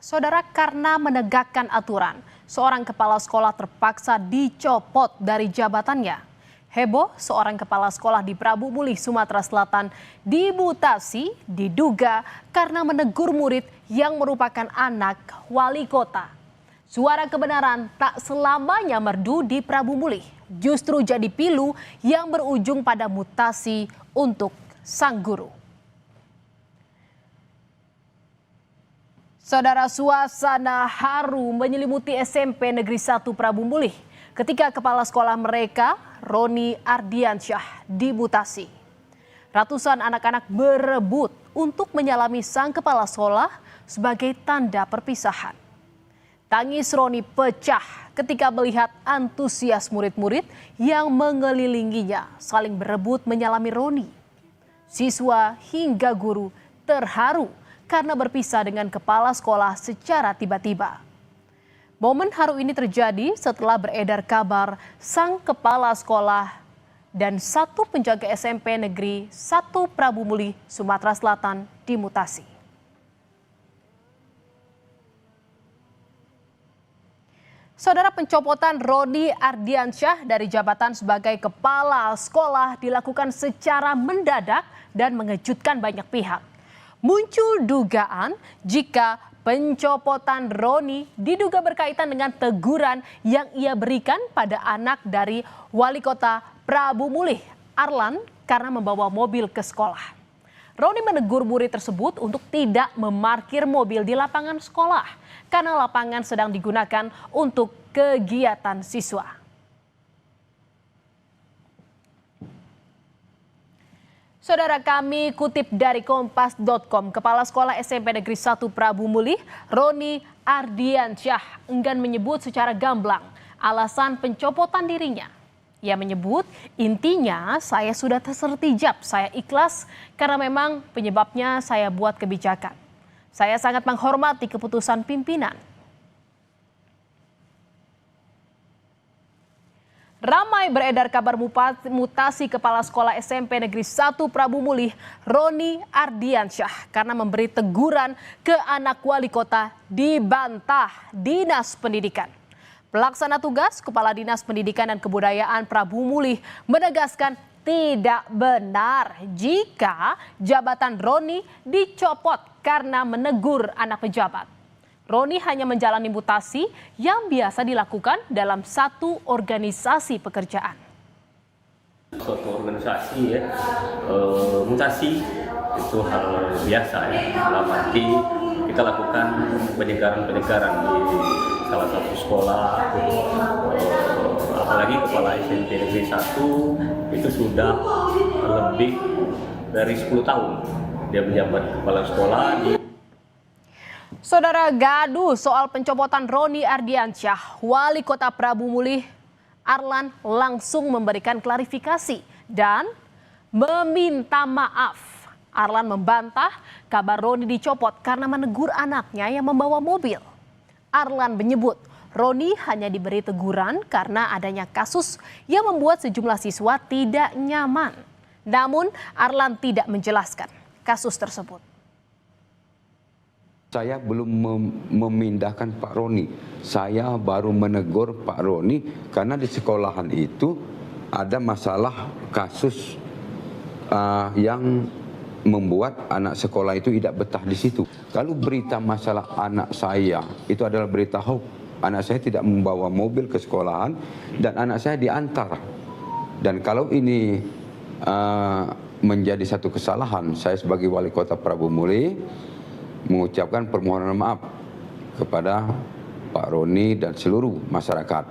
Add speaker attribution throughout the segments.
Speaker 1: Saudara, karena menegakkan aturan, seorang kepala sekolah terpaksa dicopot dari jabatannya. Heboh, seorang kepala sekolah di Prabu Mulih, Sumatera Selatan dimutasi diduga karena menegur murid yang merupakan anak wali kota. Suara kebenaran tak selamanya merdu di Prabu Mulih, justru jadi pilu yang berujung pada mutasi untuk sang guru. Saudara, suasana haru menyelimuti SMP Negeri 1 Prabu Mulih ketika kepala sekolah mereka, Roni Ardiansyah, dimutasi. Ratusan anak-anak berebut untuk menyalami sang kepala sekolah sebagai tanda perpisahan. Tangis Roni pecah ketika melihat antusias murid-murid yang mengelilinginya saling berebut menyalami Roni. Siswa hingga guru terharu karena berpisah dengan kepala sekolah secara tiba-tiba. Momen haru ini terjadi setelah beredar kabar sang kepala sekolah dan satu penjaga SMP Negeri 1 Prabu Mulih, Sumatera Selatan dimutasi. Saudara, pencopotan Roni Ardiansyah dari jabatan sebagai kepala sekolah dilakukan secara mendadak dan mengejutkan banyak pihak. Muncul dugaan jika pencopotan Roni diduga berkaitan dengan teguran yang ia berikan pada anak dari Wali Kota Prabu Mulih, Arlan, karena membawa mobil ke sekolah. Roni menegur murid tersebut untuk tidak memarkir mobil di lapangan sekolah karena lapangan sedang digunakan untuk kegiatan siswa. Saudara, kami kutip dari kompas.com, Kepala Sekolah SMP Negeri 1 Prabu Mulih, Roni Ardiansyah, enggan menyebut secara gamblang alasan pencopotan dirinya. Ia menyebut, intinya saya sudah tersertijab, saya ikhlas karena memang penyebabnya saya buat kebijakan. Saya sangat menghormati keputusan pimpinan. Ramai beredar kabar mutasi kepala sekolah SMP Negeri 1 Prabu Mulih, Roni Ardiansyah, karena memberi teguran ke anak wali kota dibantah Dinas Pendidikan. Pelaksana tugas Kepala Dinas Pendidikan dan Kebudayaan Prabu Mulih menegaskan tidak benar jika jabatan Roni dicopot karena menegur anak pejabat. Roni hanya menjalani mutasi yang biasa dilakukan dalam satu organisasi pekerjaan.
Speaker 2: Suatu organisasi ya, mutasi itu hal biasa ya. Dalam arti kita lakukan penyegaran-penyegaran di salah satu sekolah, apalagi kepala SMP Negeri 1 itu sudah lebih dari 10 tahun dia menjabat kepala sekolah di.
Speaker 1: Saudara, gaduh soal pencopotan Roni Ardiansyah, Wali Kota Prabu Mulih, Arlan langsung memberikan klarifikasi dan meminta maaf. Arlan membantah kabar Roni dicopot karena menegur anaknya yang membawa mobil. Arlan menyebut Roni hanya diberi teguran karena adanya kasus yang membuat sejumlah siswa tidak nyaman. Namun Arlan tidak menjelaskan kasus tersebut.
Speaker 3: Saya belum memindahkan Pak Roni. Saya baru menegur Pak Roni karena di sekolahan itu ada masalah kasus yang membuat anak sekolah itu tidak betah di situ. Kalau berita masalah anak saya itu adalah berita hoax. Anak saya tidak membawa mobil ke sekolahan dan anak saya diantar. Dan kalau ini menjadi satu kesalahan, saya sebagai Wali Kota Prabu Mulih mengucapkan permohonan maaf kepada Pak Roni dan seluruh masyarakat.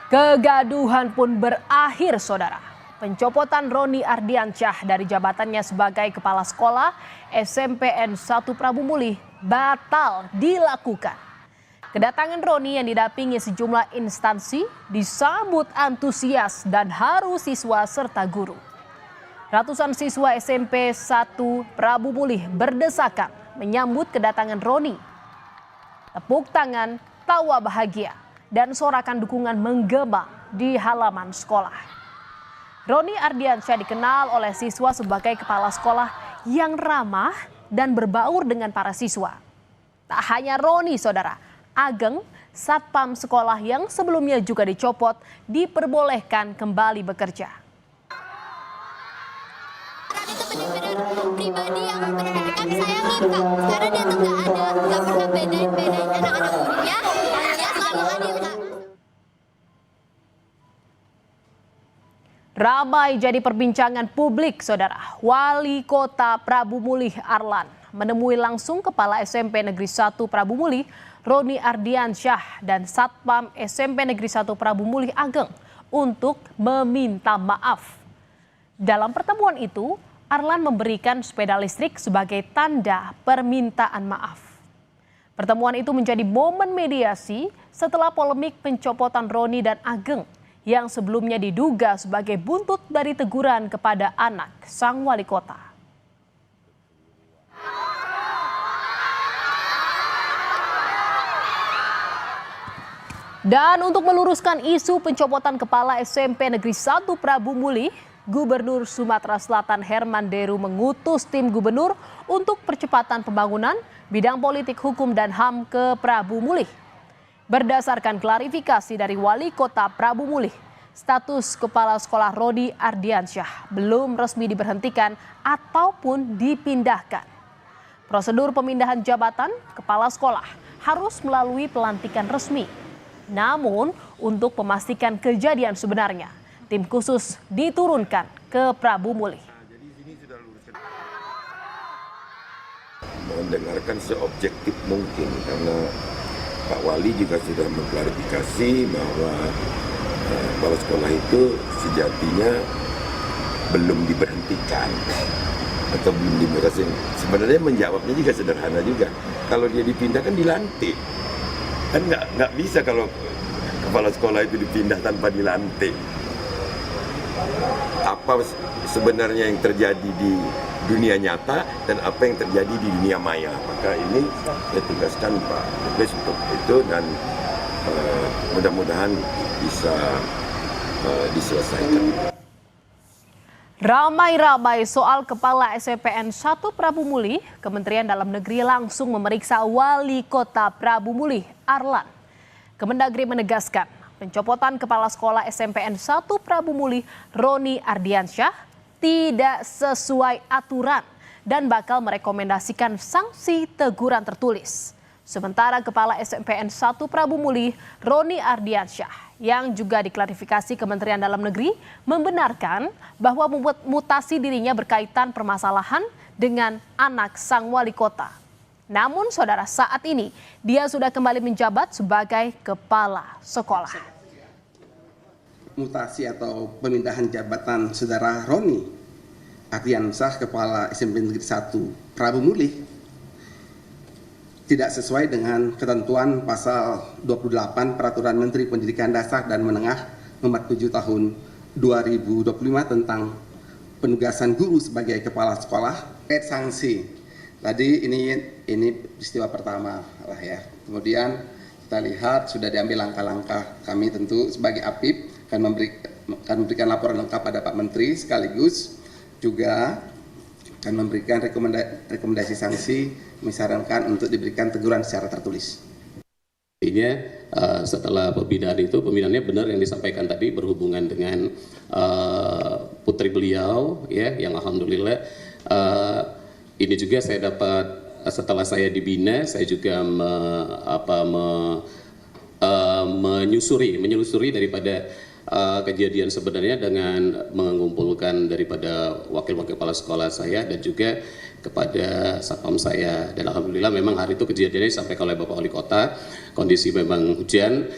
Speaker 1: Kegaduhan pun berakhir, saudara. Pencopotan Roni Ardiansyah dari jabatannya sebagai kepala sekolah SMPN 1 Prabu Mulih batal dilakukan. Kedatangan Roni yang didampingi sejumlah instansi disambut antusias dan haru siswa serta guru. Ratusan siswa SMP 1 Prabu Mulih berdesakan menyambut kedatangan Roni. Tepuk tangan, tawa bahagia, dan sorakan dukungan menggema di halaman sekolah. Roni Ardiansyah dikenal oleh siswa sebagai kepala sekolah yang ramah dan berbaur dengan para siswa. Tak hanya Roni, saudara, Ageng, satpam sekolah yang sebelumnya juga dicopot, diperbolehkan kembali bekerja.
Speaker 4: Itu benar-benar pribadi yang benar-benar saya ngikut. Sekarang dia tuh nggak pernah bedain anak-anak muridnya, dia selalu adil, Kak.
Speaker 1: Ramai jadi perbincangan publik, saudara. Wali Kota Prabu Mulih Arlan menemui langsung Kepala SMP Negeri 1 Prabu Mulih, Roni Ardiansyah, dan Satpam SMP Negeri 1 Prabu Mulih Ageng untuk meminta maaf. Dalam pertemuan itu, Arlan memberikan sepeda listrik sebagai tanda permintaan maaf. Pertemuan itu menjadi momen mediasi setelah polemik pencopotan Roni dan Ageng yang sebelumnya diduga sebagai buntut dari teguran kepada anak sang wali kota. Dan untuk meluruskan isu pencopotan Kepala SMP Negeri 1 Prabu Mulih, Gubernur Sumatera Selatan Herman Deru mengutus tim gubernur untuk percepatan pembangunan bidang politik, hukum, dan HAM ke Prabu Mulih. Berdasarkan klarifikasi dari Wali Kota Prabu Mulih, status Kepala Sekolah Roni Ardiansyah belum resmi diberhentikan ataupun dipindahkan. Prosedur pemindahan jabatan Kepala Sekolah harus melalui pelantikan resmi. Namun, untuk memastikan kejadian sebenarnya, tim khusus diturunkan ke Prabu Mulih.
Speaker 5: Mendengarkan seobjektif mungkin karena Pak Wali juga sudah mengklarifikasi bahwa kepala sekolah itu sejatinya belum diberhentikan atau belum diberhentikan. Sebenarnya menjawabnya juga sederhana juga. Kalau dia dipindahkan dilantik, kan nggak bisa kalau kepala sekolah itu dipindah tanpa dilantik. Apa sebenarnya yang terjadi di dunia nyata dan apa yang terjadi di dunia maya. Maka ini saya tugaskan Pak Dubes untuk itu dan mudah-mudahan bisa diselesaikan.
Speaker 1: Ramai-ramai soal Kepala SMPN 1 Prabu Mulih, Kementerian Dalam Negeri langsung memeriksa Wali Kota Prabu Mulih Arlan. Kemendagri menegaskan pencopotan Kepala Sekolah SMPN 1 Prabu Mulih Roni Ardiansyah tidak sesuai aturan dan bakal merekomendasikan sanksi teguran tertulis. Sementara Kepala SMPN 1 Prabu Mulih Roni Ardiansyah yang juga diklarifikasi Kementerian Dalam Negeri membenarkan bahwa mutasi dirinya berkaitan permasalahan dengan anak sang wali kota. Namun saudara, saat ini dia sudah kembali menjabat sebagai kepala sekolah.
Speaker 6: Mutasi atau pemindahan jabatan saudara Roni Ardiansyah Kepala SMP Negeri 1 Prabu Mulih tidak sesuai dengan ketentuan pasal 28 Peraturan Menteri Pendidikan Dasar dan Menengah nomor 7 tahun 2025 tentang penugasan guru sebagai kepala sekolah. Sanksi. Tadi ini peristiwa pertama lah ya. Kemudian kita lihat sudah diambil langkah-langkah. Kami tentu sebagai APIP akan memberikan laporan lengkap pada Pak Menteri, sekaligus juga akan memberikan rekomendasi sanksi, misalkan untuk diberikan teguran secara tertulis.
Speaker 7: Setelah pembinaannya benar yang disampaikan tadi berhubungan dengan putri beliau, ya, yang alhamdulillah ini juga saya dapat setelah saya dibina, saya juga menyelusuri daripada kejadian sebenarnya dengan mengumpulkan daripada wakil-wakil kepala sekolah saya dan juga kepada satpam saya, dan alhamdulillah memang hari itu kejadiannya disampaikan oleh Bapak Wali Kota, kondisi memang hujan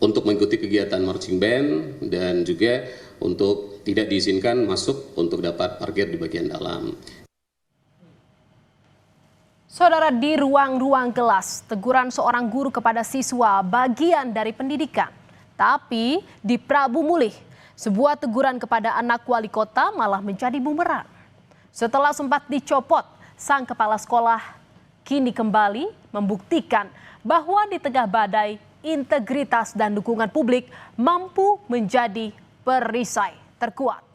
Speaker 7: untuk mengikuti kegiatan marching band dan juga untuk tidak diizinkan masuk untuk dapat parkir di bagian dalam.
Speaker 1: Saudara, di ruang-ruang kelas, teguran seorang guru kepada siswa bagian dari pendidikan. Tapi di Prabu Mulih, sebuah teguran kepada anak wali kota malah menjadi bumerang. Setelah sempat dicopot, sang kepala sekolah kini kembali membuktikan bahwa di tengah badai, integritas dan dukungan publik mampu menjadi perisai terkuat.